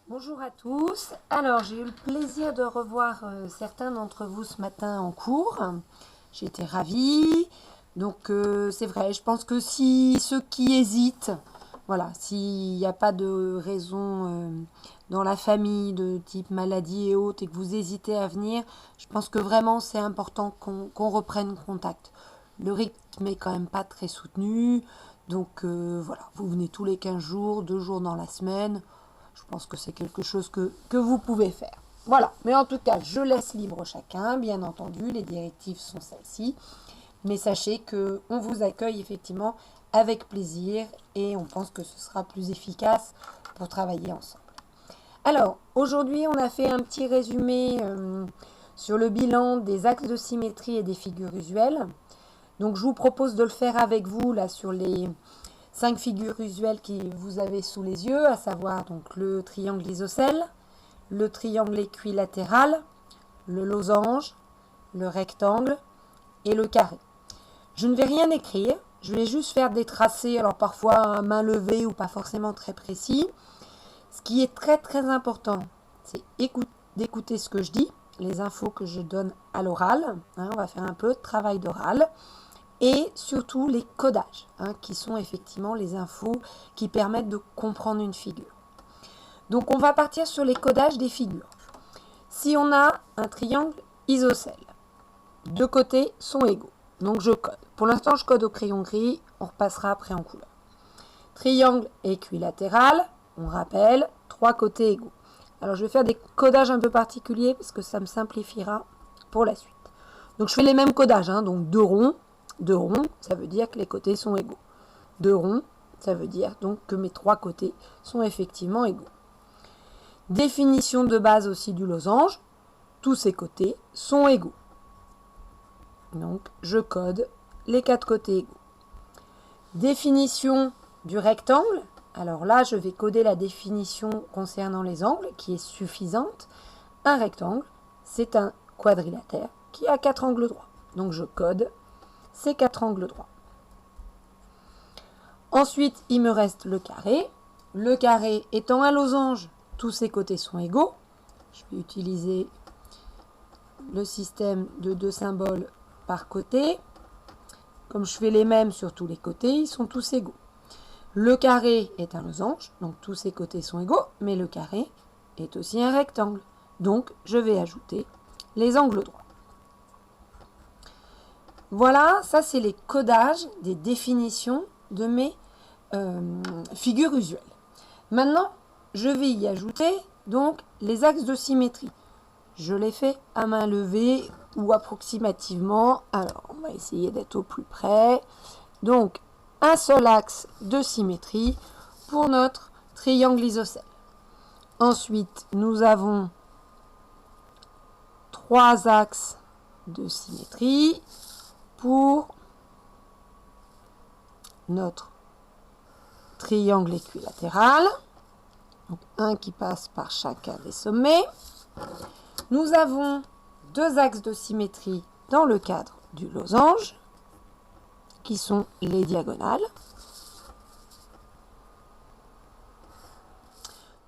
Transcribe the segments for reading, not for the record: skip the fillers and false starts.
Bonjour à tous. Alors, j'ai eu le plaisir de revoir certains d'entre vous ce matin en cours. J'ai été ravie. Donc, c'est vrai, je pense que si ceux qui hésitent, voilà, s'il n'y a pas de raison dans la famille de type maladie et autres et que vous hésitez à venir, je pense que vraiment c'est important qu'on reprenne contact. Le rythme est quand même pas très soutenu. Donc, voilà, vous venez tous les 15 jours, 2 jours dans la semaine. Je pense que c'est quelque chose que vous pouvez faire. Voilà, mais en tout cas, je laisse libre chacun, bien entendu, les directives sont celles-ci. Mais sachez qu'on vous accueille effectivement avec plaisir et on pense que ce sera plus efficace pour travailler ensemble. Alors, aujourd'hui, on a fait un petit résumé sur le bilan des axes de symétrie et des figures usuelles. Donc, je vous propose de le faire avec vous, là, sur les 5 figures usuelles que vous avez sous les yeux, à savoir donc le triangle isocèle, le triangle équilatéral, le losange, le rectangle et le carré. Je ne vais rien écrire, je vais juste faire des tracés, alors parfois à main levée ou pas forcément très précis. Ce qui est très très important, c'est d'écouter ce que je dis, les infos que je donne à l'oral. On va faire un peu de travail d'oral. Et surtout les codages, qui sont effectivement les infos qui permettent de comprendre une figure. Donc on va partir sur les codages des figures. Si on a un triangle isocèle, deux côtés sont égaux. Donc je code. Pour l'instant je code au crayon gris, on repassera après en couleur. Triangle équilatéral, on rappelle, 3 côtés égaux. Alors je vais faire des codages un peu particuliers parce que ça me simplifiera pour la suite. Donc je fais les mêmes codages, donc 2 ronds. 2 ronds, ça veut dire que les côtés sont égaux. 2 ronds, ça veut dire donc que mes 3 côtés sont effectivement égaux. Définition de base aussi du losange, tous ces côtés sont égaux. Donc je code les 4 côtés égaux. Définition du rectangle, alors là je vais coder la définition concernant les angles qui est suffisante. Un rectangle, c'est un quadrilatère qui a 4 angles droits. Donc je code ces 4 angles droits. Ensuite, il me reste le carré. Le carré étant un losange, tous ses côtés sont égaux. Je vais utiliser le système de 2 symboles par côté. Comme je fais les mêmes sur tous les côtés, ils sont tous égaux. Le carré est un losange, donc tous ses côtés sont égaux, mais le carré est aussi un rectangle. Donc, je vais ajouter les angles droits. Voilà, ça c'est les codages des définitions de mes figures usuelles. Maintenant, je vais y ajouter donc les axes de symétrie. Je les fais à main levée ou approximativement. Alors, on va essayer d'être au plus près. Donc, un seul axe de symétrie pour notre triangle isocèle. Ensuite, nous avons 3 axes de symétrie pour notre triangle équilatéral. Donc un qui passe par chacun des sommets. Nous avons 2 axes de symétrie dans le cadre du losange, qui sont les diagonales.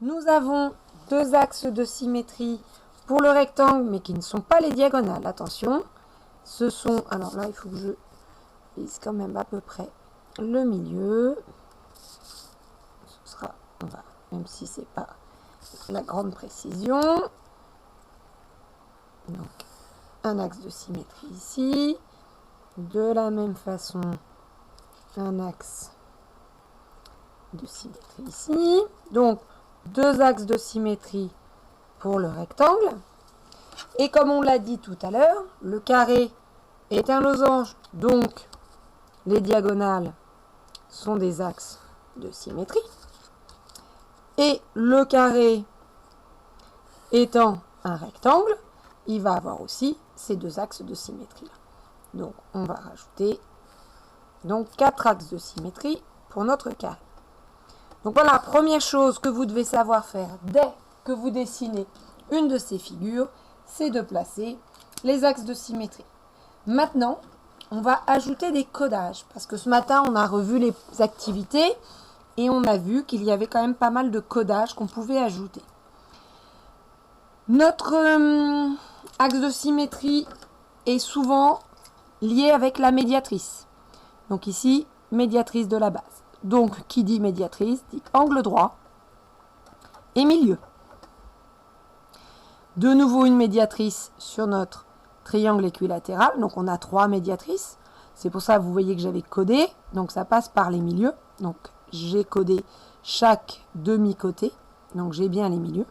Nous avons 2 axes de symétrie pour le rectangle, mais qui ne sont pas les diagonales. Attention, ce sont, alors là, il faut que je lise quand même à peu près le milieu. Ce sera, même si ce n'est pas la grande précision. Donc, un axe de symétrie ici. De la même façon, un axe de symétrie ici. Donc, 2 axes de symétrie pour le rectangle. Et comme on l'a dit tout à l'heure, le carré est un losange, donc les diagonales sont des axes de symétrie. Et le carré étant un rectangle, il va avoir aussi ces 2 axes de symétrie. Donc on va rajouter donc 4 axes de symétrie pour notre carré. Donc voilà, première chose que vous devez savoir faire dès que vous dessinez une de ces figures, c'est de placer les axes de symétrie. Maintenant, on va ajouter des codages, parce que ce matin, on a revu les activités et on a vu qu'il y avait quand même pas mal de codages qu'on pouvait ajouter. Notre axe de symétrie est souvent lié avec la médiatrice. Donc ici, médiatrice de la base. Donc, qui dit médiatrice dit angle droit et milieu. De nouveau une médiatrice sur notre triangle équilatéral. Donc, on a 3 médiatrices. C'est pour ça que vous voyez que j'avais codé. Donc, ça passe par les milieux. Donc, j'ai codé chaque demi-côté. Donc, j'ai bien les milieux.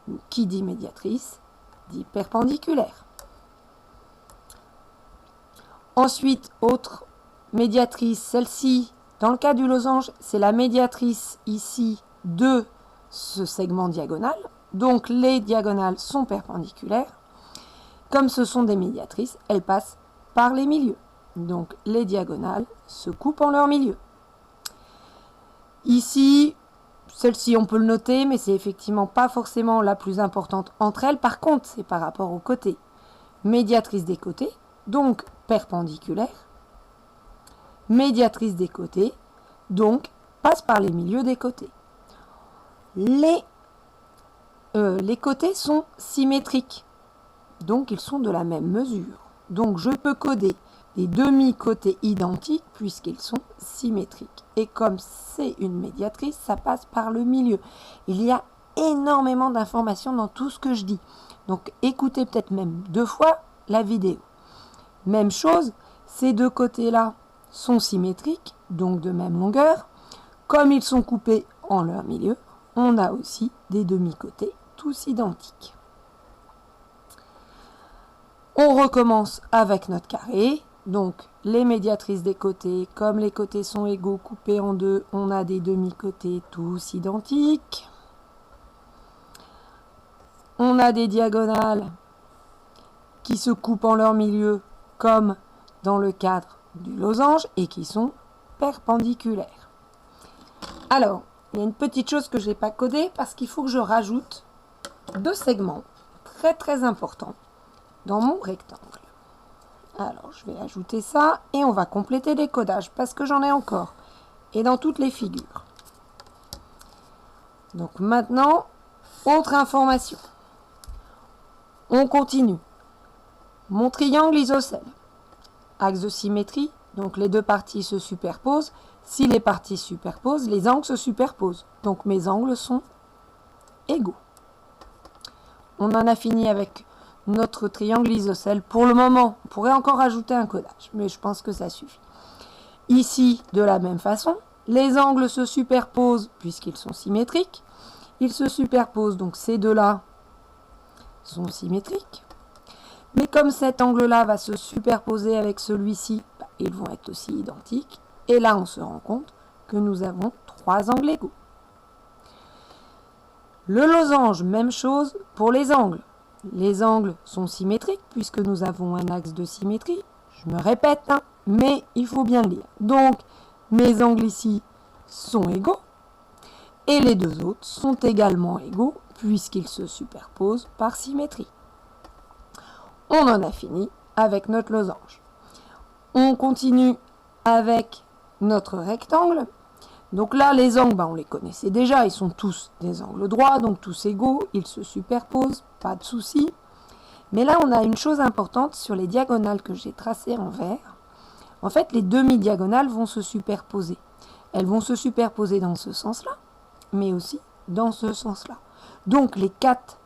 Donc, qui dit médiatrice dit perpendiculaire. Ensuite, autre médiatrice, celle-ci, dans le cas du losange, c'est la médiatrice ici de ce segment diagonal. Donc, les diagonales sont perpendiculaires. Comme ce sont des médiatrices, elles passent par les milieux. Donc, les diagonales se coupent en leur milieu. Ici, celle-ci, on peut le noter, mais c'est effectivement pas forcément la plus importante entre elles. Par contre, c'est par rapport aux côtés. Médiatrice des côtés, donc perpendiculaire. Médiatrice des côtés, donc passe par les milieux des côtés. Les côtés sont symétriques, donc ils sont de la même mesure. Donc je peux coder des demi-côtés identiques puisqu'ils sont symétriques. Et comme c'est une médiatrice, ça passe par le milieu. Il y a énormément d'informations dans tout ce que je dis. Donc écoutez peut-être même 2 fois la vidéo. Même chose, ces 2 côtés-là sont symétriques, donc de même longueur. Comme ils sont coupés en leur milieu, on a aussi des demi-côtés tous identiques. On recommence avec notre carré. Donc, les médiatrices des côtés, comme les côtés sont égaux, coupés en 2, on a des demi-côtés tous identiques. On a des diagonales qui se coupent en leur milieu, comme dans le cadre du losange, et qui sont perpendiculaires. Alors, il y a une petite chose que je n'ai pas codée, parce qu'il faut que je rajoute 2 segments très importants dans mon rectangle. Alors, je vais ajouter ça et on va compléter les codages parce que j'en ai encore. Et dans toutes les figures. Donc maintenant, autre information. On continue. Mon triangle isocèle. Axe de symétrie, donc les 2 parties se superposent. Si les parties se superposent, les angles se superposent. Donc mes angles sont égaux. On en a fini avec notre triangle isocèle. Pour le moment, on pourrait encore ajouter un codage, mais je pense que ça suffit. Ici, de la même façon, les angles se superposent puisqu'ils sont symétriques. Ils se superposent, donc ces 2-là sont symétriques. Mais comme cet angle-là va se superposer avec celui-ci, ils vont être aussi identiques. Et là, on se rend compte que nous avons 3 angles égaux. Le losange, même chose pour les angles. Les angles sont symétriques puisque nous avons un axe de symétrie. Je me répète, hein, mais il faut bien le lire. Donc, mes angles ici sont égaux. Et les 2 autres sont également égaux puisqu'ils se superposent par symétrie. On en a fini avec notre losange. On continue avec notre rectangle. Donc là, les angles, on les connaissait déjà, ils sont tous des angles droits, donc tous égaux, ils se superposent, pas de souci. Mais là, on a une chose importante sur les diagonales que j'ai tracées en vert. En fait, les demi-diagonales vont se superposer. Elles vont se superposer dans ce sens-là, mais aussi dans ce sens-là. Donc les 4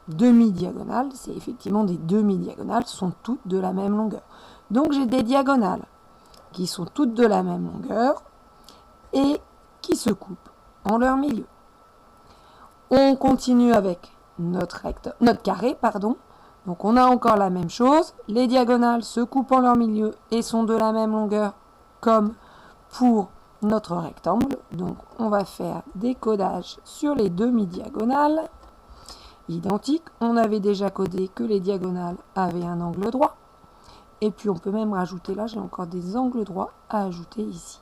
demi-diagonales, c'est effectivement des demi-diagonales, sont toutes de la même longueur. Donc j'ai des diagonales qui sont toutes de la même longueur et qui se coupent en leur milieu. On continue avec notre carré, pardon. Donc on a encore la même chose. Les diagonales se coupent en leur milieu et sont de la même longueur comme pour notre rectangle. Donc on va faire des codages sur les demi-diagonales identiques. On avait déjà codé que les diagonales avaient un angle droit. Et puis on peut même rajouter, là j'ai encore des angles droits à ajouter ici.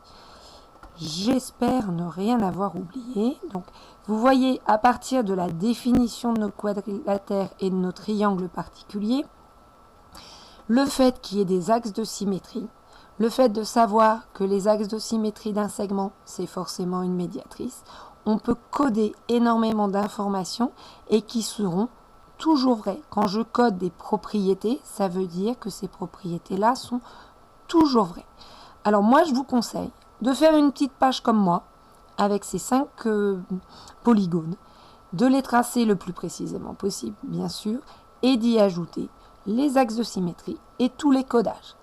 J'espère ne rien avoir oublié. Donc, vous voyez, à partir de la définition de nos quadrilatères et de nos triangles particuliers, le fait qu'il y ait des axes de symétrie, le fait de savoir que les axes de symétrie d'un segment, c'est forcément une médiatrice, on peut coder énormément d'informations et qui seront toujours vrai. Quand je code des propriétés, ça veut dire que ces propriétés-là sont toujours vraies. Alors moi, je vous conseille de faire une petite page comme moi, avec ces 5 polygones, de les tracer le plus précisément possible, bien sûr, et d'y ajouter les axes de symétrie et tous les codages.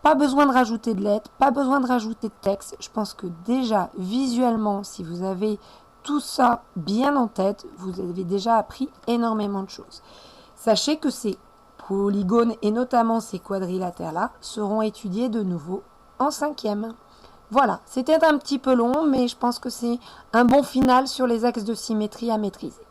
Pas besoin de rajouter de lettres, pas besoin de rajouter de texte. Je pense que déjà, visuellement, si vous avez tout ça bien en tête, vous avez déjà appris énormément de choses. Sachez que ces polygones, et notamment ces quadrilatères-là, seront étudiés de nouveau en 5e. Voilà, c'était un petit peu long, mais je pense que c'est un bon final sur les axes de symétrie à maîtriser.